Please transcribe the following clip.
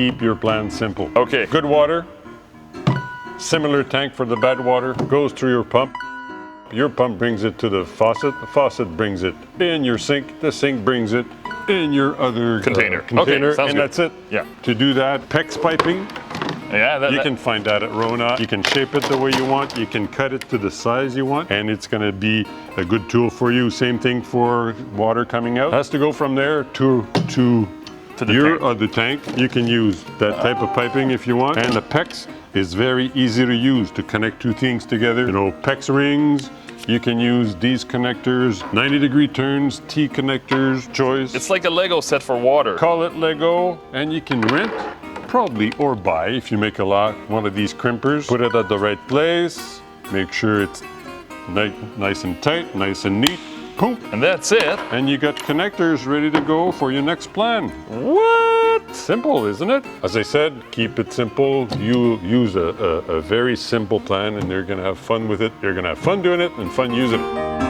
keep your plan simple. Okay. Good water, similar tank for the bad water, goes through your pump. Your pump brings it to the faucet brings it in your sink, the sink brings it in your other Container. container, Okay, sounds and good. that's it. Yeah. To do that, PEX piping, Yeah, you can find that at RONA. You can shape it the way you want, you can cut it to the size you want, and it's gonna be a good tool for you. Same thing for water coming out. Has to go from there to the your tank. other tank. You can use that type of piping if you want. And the PEX is very easy to use to connect two things together. You know, PEX rings, you can use these connectors, 90-degree turns, T connectors, choice. It's like a Lego set for water. Call it Lego, and you can rent, probably, or buy if you make a lot, one of these crimpers. Put it at the right place, make sure it's nice and tight, nice and neat. Boom. And that's it. And you got connectors ready to go for your next plan. What? Simple, isn't it? As I said, keep it simple. You use a very simple plan and you're gonna have fun with it. You're gonna have fun doing it and fun using it.